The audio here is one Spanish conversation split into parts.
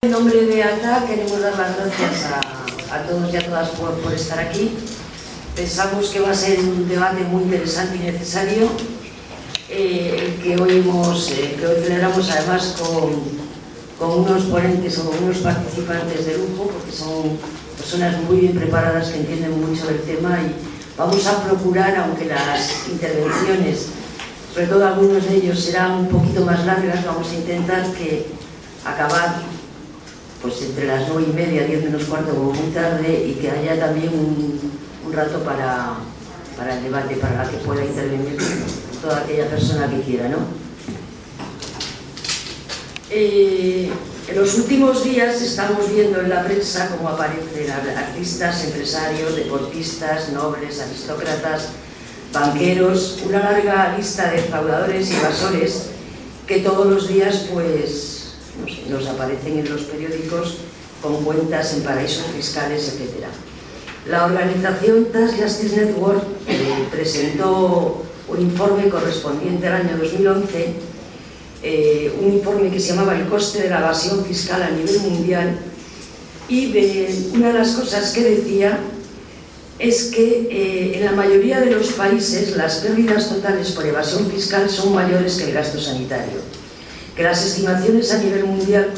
En nombre de ATA queremos dar las gracias a todos y a todas por estar aquí. Pensamos que va a ser un debate muy interesante y necesario, que hoy celebramos además con unos ponentes o con unos participantes de lujo, porque son personas muy bien preparadas que entienden mucho del tema, y vamos a procurar, aunque las intervenciones, sobre todo algunos de ellos, serán un poquito más largas, vamos a intentar acabar pues entre las 9:30, 10 menos cuarto, como muy tarde, y que haya también un rato para el debate, para la que pueda intervenir toda aquella persona que quiera, ¿no? En los últimos días estamos viendo en la prensa cómo aparecen artistas, empresarios, deportistas, nobles, aristócratas, banqueros, una larga lista de defraudadores y evasores que todos los días pues nos aparecen en los periódicos con cuentas en paraísos fiscales, etc. La organización Tax Justice Network presentó un informe correspondiente al año 2011, un informe que se llamaba El coste de la evasión fiscal a nivel mundial, y una de las cosas que decía es que en la mayoría de los países las pérdidas totales por evasión fiscal son mayores que el gasto sanitario, que las estimaciones a nivel mundial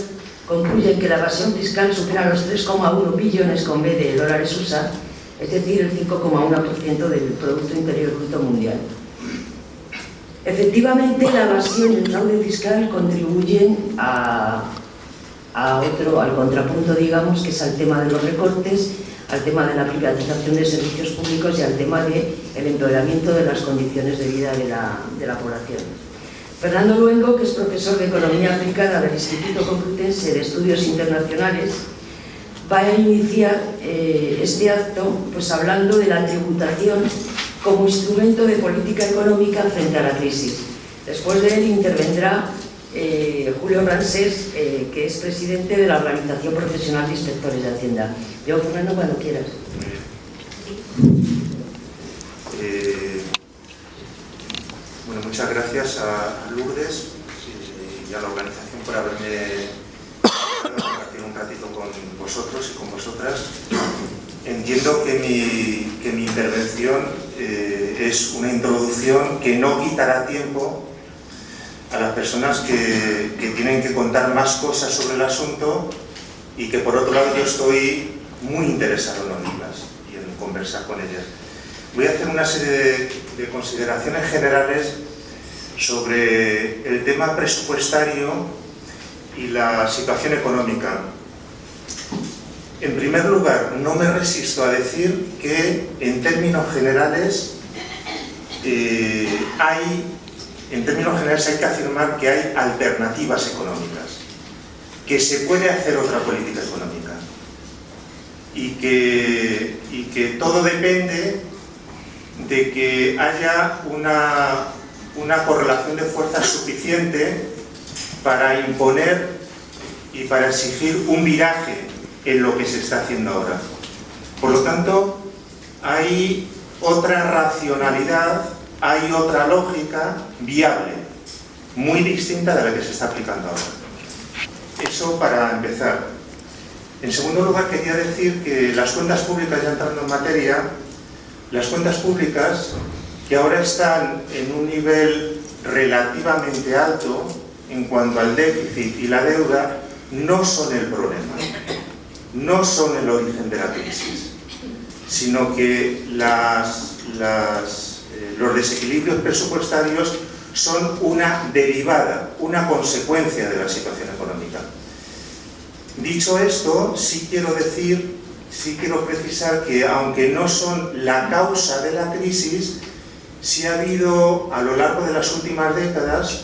concluyen que la evasión fiscal supera los 3,1 billones con B de dólares USA, es decir, el 5,1% del Producto Interior Bruto mundial. Efectivamente, la evasión y el fraude fiscal contribuyen al contrapunto, digamos, que es al tema de los recortes, al tema de la privatización de servicios públicos y al tema del empeoramiento de las condiciones de vida de la población. Fernando Luengo, que es profesor de Economía Aplicada del Instituto Complutense de Estudios Internacionales, va a iniciar este acto pues hablando de la tributación como instrumento de política económica frente a la crisis. Después de él intervendrá Julio Ransés, que es presidente de la Organización Profesional de Inspectores de Hacienda. Yo, Fernando, cuando quieras. Bueno, muchas gracias a Lourdes y a la organización por haberme compartido un ratito con vosotros y con vosotras. Entiendo que mi intervención es una introducción que no quitará tiempo a las personas que tienen que contar más cosas sobre el asunto, y que por otro lado yo estoy muy interesado en oírlas y en conversar con ellas. Voy a hacer una serie de consideraciones generales sobre el tema presupuestario y la situación económica. En primer lugar, no me resisto a decir que en términos generales hay que afirmar que hay alternativas económicas, que se puede hacer otra política económica, y que todo depende de que haya una correlación de fuerzas suficiente para imponer y para exigir un viraje en lo que se está haciendo ahora. Por lo tanto, hay otra racionalidad, hay otra lógica viable, muy distinta de la que se está aplicando ahora. Eso para empezar. En segundo lugar, quería decir que las cuentas públicas, ya entrando en materia, las cuentas públicas, que ahora están en un nivel relativamente alto en cuanto al déficit y la deuda, no son el problema, no son el origen de la crisis, sino que los desequilibrios presupuestarios son una derivada, una consecuencia de la situación económica. Dicho esto, sí quiero precisar que, aunque no son la causa de la crisis, sí ha habido a lo largo de las últimas décadas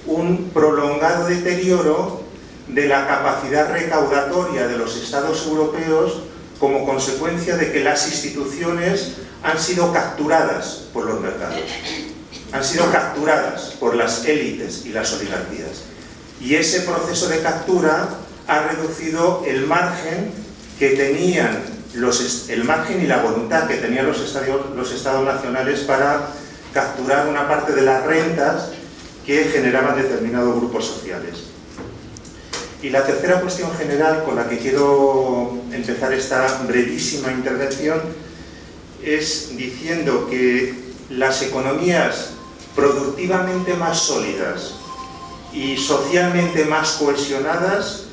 un prolongado deterioro de la capacidad recaudatoria de los Estados europeos como consecuencia de que las instituciones han sido capturadas por los mercados, han sido capturadas por las élites y las oligarquías. Y ese proceso de captura ha reducido el margen que tenían el margen y la voluntad que tenían los estados nacionales para capturar una parte de las rentas que generaban determinados grupos sociales. Y la tercera cuestión general con la que quiero empezar esta brevísima intervención es diciendo que las economías productivamente más sólidas y socialmente más cohesionadas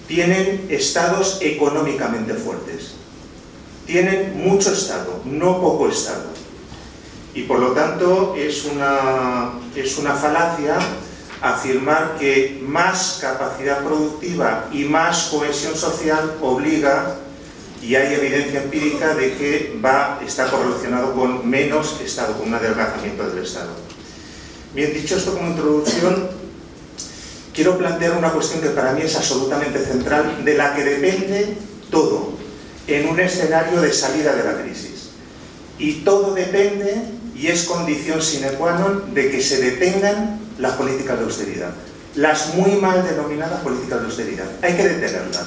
tienen estados económicamente fuertes. Tienen mucho Estado, no poco Estado. Y por lo tanto es una falacia afirmar que más capacidad productiva y más cohesión social obliga, y hay evidencia empírica de que está correlacionado con menos Estado, con un adelgazamiento del Estado. Bien, dicho esto como introducción, quiero plantear una cuestión que para mí es absolutamente central, de la que depende todo en un escenario de salida de la crisis. Y todo depende, y es condición sine qua non, de que se detengan las políticas de austeridad. Las muy mal denominadas políticas de austeridad. Hay que detenerlas,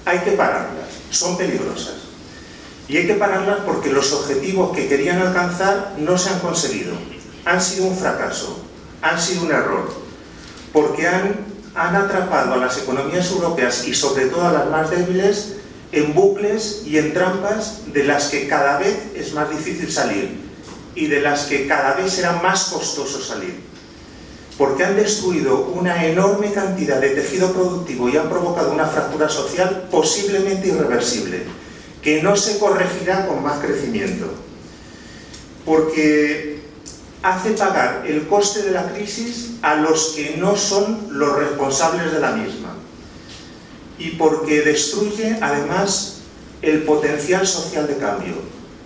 hay que pararlas, son peligrosas. Y hay que pararlas porque los objetivos que querían alcanzar no se han conseguido. Han sido un fracaso, han sido un error, porque han atrapado a las economías europeas y sobre todo a las más débiles en bucles y en trampas de las que cada vez es más difícil salir y de las que cada vez será más costoso salir, porque han destruido una enorme cantidad de tejido productivo y han provocado una fractura social posiblemente irreversible, que no se corregirá con más crecimiento, porque hace pagar el coste de la crisis a los que no son los responsables de la misma, y porque destruye además el potencial social de cambio,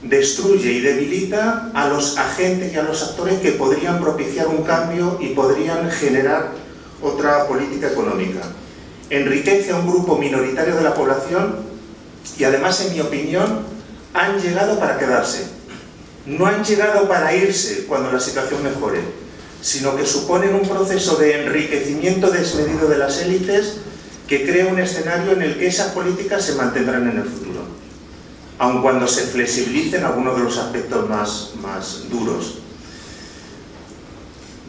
destruye y debilita a los agentes y a los actores que podrían propiciar un cambio y podrían generar otra política económica. Enriquece a un grupo minoritario de la población y además, en mi opinión, han llegado para quedarse. No han llegado para irse cuando la situación mejore, sino que suponen un proceso de enriquecimiento desmedido de las élites que crea un escenario en el que esas políticas se mantendrán en el futuro, aun cuando se flexibilicen algunos de los aspectos más duros.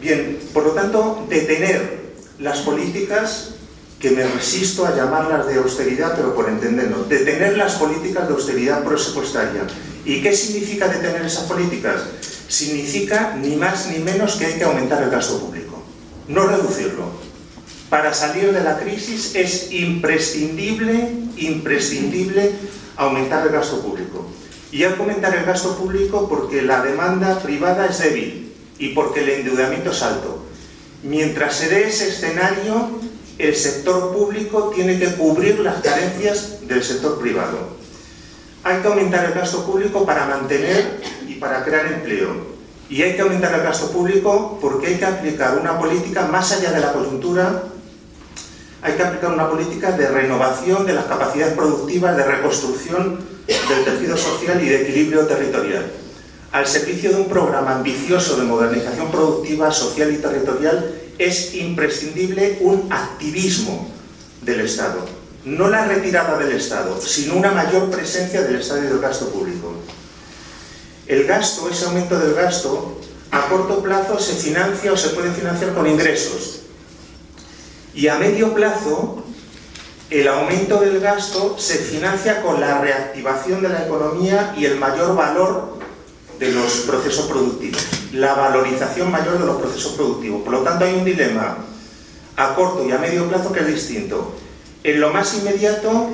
Bien, por lo tanto, detener las políticas, que me resisto a llamarlas de austeridad, pero por entendernos, detener las políticas de austeridad presupuestaria. ¿Y qué significa detener esas políticas? Significa ni más ni menos que hay que aumentar el gasto público, no reducirlo. Para salir de la crisis es imprescindible aumentar el gasto público. Y hay que aumentar el gasto público porque la demanda privada es débil y porque el endeudamiento es alto. Mientras se dé ese escenario, el sector público tiene que cubrir las carencias del sector privado. Hay que aumentar el gasto público para mantener y para crear empleo. Y hay que aumentar el gasto público porque hay que aplicar una política más allá de la coyuntura. Hay que aplicar una política de renovación de las capacidades productivas, de reconstrucción del tejido social y de equilibrio territorial, al servicio de un programa ambicioso de modernización productiva, social y territorial. Es imprescindible un activismo del Estado, no la retirada del Estado, sino una mayor presencia del Estado y del gasto público. El gasto, ese aumento del gasto, a corto plazo se financia o se puede financiar con ingresos. Y a medio plazo, el aumento del gasto se financia con la reactivación de la economía y el mayor valor de los procesos productivos, la valorización mayor de los procesos productivos. Por lo tanto, hay un dilema a corto y a medio plazo que es distinto. En lo más inmediato,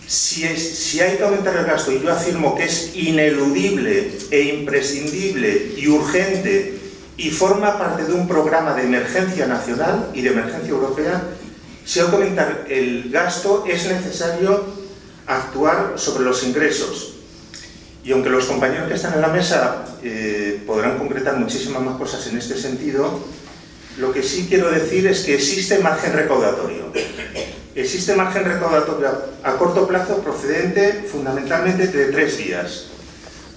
si hay que aumentar el gasto, y yo afirmo que es ineludible e imprescindible y urgente y forma parte de un programa de emergencia nacional y de emergencia europea, si hay que aumentar el gasto es necesario actuar sobre los ingresos. Y aunque los compañeros que están en la mesa podrán concretar muchísimas más cosas en este sentido, lo que sí quiero decir es que existe margen recaudatorio. Existe margen recaudatorio a corto plazo procedente fundamentalmente de tres vías.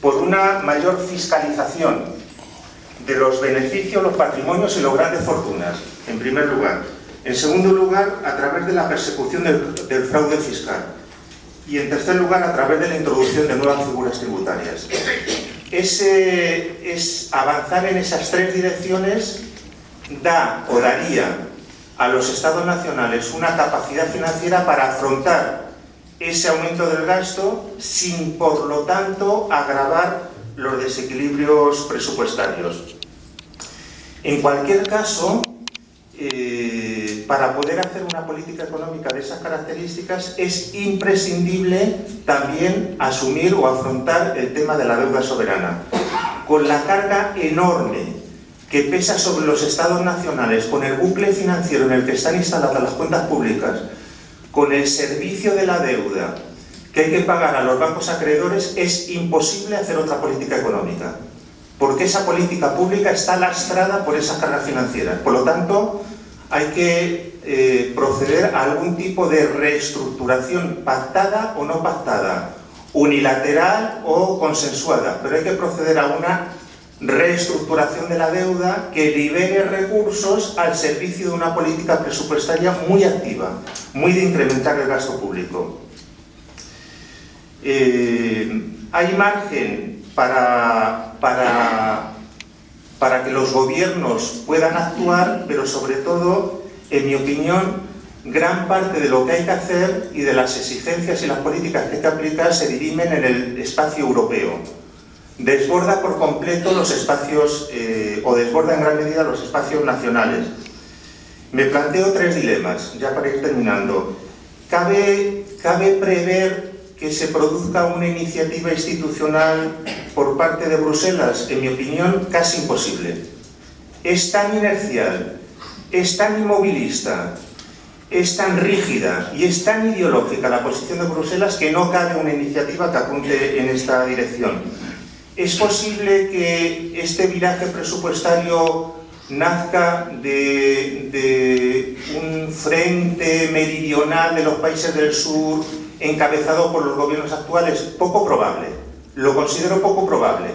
Por una mayor fiscalización de los beneficios, los patrimonios y las grandes fortunas, en primer lugar. En segundo lugar, a través de la persecución del fraude fiscal. Y en tercer lugar, a través de la introducción de nuevas figuras tributarias. Avanzar en esas tres direcciones daría a los estados nacionales una capacidad financiera para afrontar ese aumento del gasto sin, por lo tanto, agravar los desequilibrios presupuestarios. En cualquier caso, para poder hacer una política económica de esas características es imprescindible también asumir o afrontar el tema de la deuda soberana. Con la carga enorme que pesa sobre los estados nacionales, con el bucle financiero en el que están instaladas las cuentas públicas, con el servicio de la deuda que hay que pagar a los bancos acreedores, es imposible hacer otra política económica, porque esa política pública está lastrada por esas cargas financieras. Por lo tanto, hay que proceder a algún tipo de reestructuración pactada o no pactada, unilateral o consensuada, pero hay que proceder a una reestructuración de la deuda que libere recursos al servicio de una política presupuestaria muy activa, muy de incrementar el gasto público. Hay margen para que los gobiernos puedan actuar, pero sobre todo, en mi opinión, gran parte de lo que hay que hacer y de las exigencias y las políticas que hay que aplicar se dirimen en el espacio europeo. Desborda por completo los espacios, o desborda en gran medida los espacios nacionales. Me planteo tres dilemas, ya para ir terminando. ¿Cabe prever que se produzca una iniciativa institucional por parte de Bruselas? En mi opinión, casi imposible. Es tan inercial, es tan inmovilista, es tan rígida y es tan ideológica la posición de Bruselas que no cabe una iniciativa que apunte en esta dirección. ¿Es posible que este viraje presupuestario nazca de un frente meridional de los países del sur encabezado por los gobiernos actuales? Poco probable. Lo considero poco probable.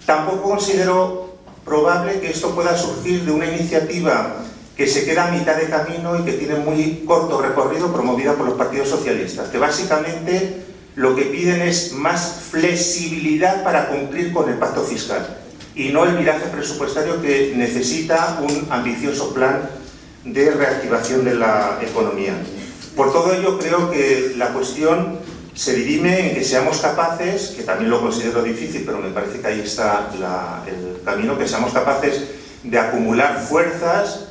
Tampoco considero probable que esto pueda surgir de una iniciativa que se queda a mitad de camino y que tiene muy corto recorrido, promovida por los partidos socialistas, que básicamente lo que piden es más flexibilidad para cumplir con el pacto fiscal y no el viraje presupuestario que necesita un ambicioso plan de reactivación de la economía. Por todo ello, creo que la cuestión se dirime en que seamos capaces, que también lo considero difícil, pero me parece que ahí está el camino, que seamos capaces de acumular fuerzas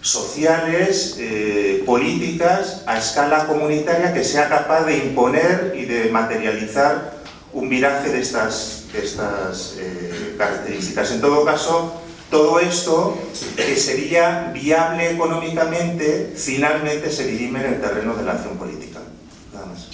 sociales, políticas a escala comunitaria que sea capaz de imponer y de materializar un viraje de estas características. En todo caso, todo esto que sería viable económicamente, finalmente se dirime en el terreno de la acción política. Nada más.